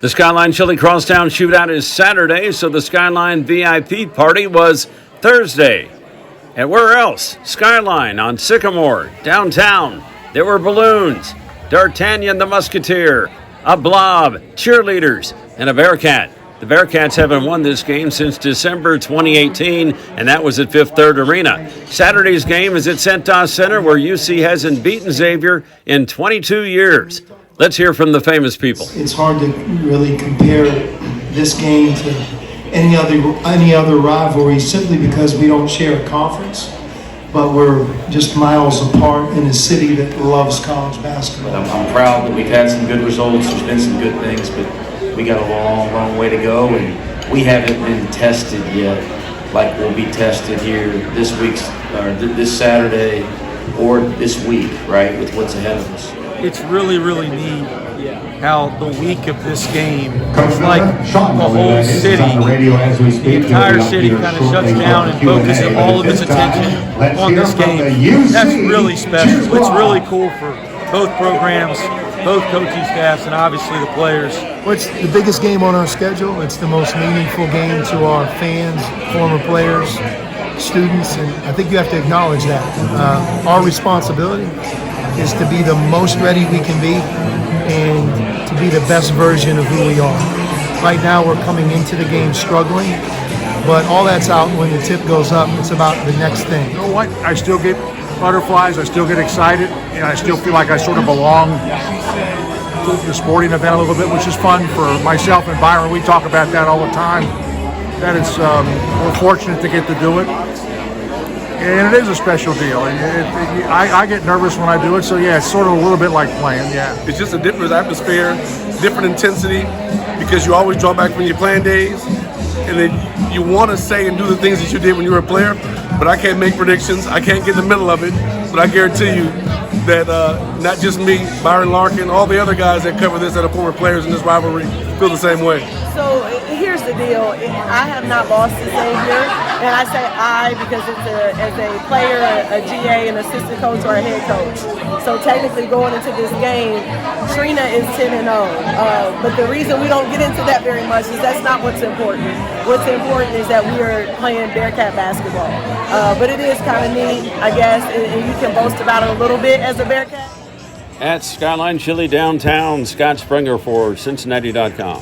The Skyline Chili Crosstown Shootout is Saturday, so the Skyline VIP party was Thursday. And where else? Skyline on Sycamore, downtown. There were balloons, D'Artagnan the Musketeer, a blob, cheerleaders, and a Bearcat. The Bearcats haven't won this game since December 2018, and that was at Fifth Third Arena. Saturday's game is at Centos Center, where UC hasn't beaten Xavier in 22 years. Let's hear from the famous people. It's hard to really compare this game to any other rivalry simply because we don't share a conference, but we're just miles apart in a city that loves college basketball. I'm proud that we've had some good results. There's been some good things, but we got a long way to go, and we haven't been tested yet like we'll be tested here this Saturday or this week, right, with what's ahead of us. It's really neat how the week of this game, it's like the whole city, the entire city kind of shuts down and focuses all of its attention on this game. That's really special. It's really cool for both programs, both coaching staffs, and obviously the players. Well, it's the biggest game on our schedule. It's the most meaningful game to our fans, former players, students, and I think you have to acknowledge that. Our responsibility is to be the most ready we can be and to be the best version of who we are. Right now we're coming into the game struggling, but all that's out when the tip goes up. It's about the next thing. You know what? I still get butterflies, I still get excited, and I still feel like I sort of belong to the sporting event a little bit, which is fun for myself and Byron. We talk about that all the time. That it's we're fortunate to get to do it. And it is a special deal. I get nervous when I do it, so yeah, it's sort of a little bit like playing, yeah. It's just a different atmosphere, different intensity, because you always draw back from your playing days, and then you want to say and do the things that you did when you were a player, but I can't make predictions. I can't get in the middle of it, but I guarantee you that not just me, Byron Larkin, all the other guys that cover this that are former players in this rivalry feel the same way. So here's the deal. I have not lost to Xavier, and I say I because it's as a player, a GA, an assistant coach, or a head coach. So technically going into this game, Trina is 10-0. But the reason we don't get into that very much is that's not what's important. What's important is that we are playing Bearcat basketball. But it is kind of neat, I guess, and you can boast about it a little bit as a Bearcat. At Skyline Chili downtown, Scott Springer for Cincinnati.com.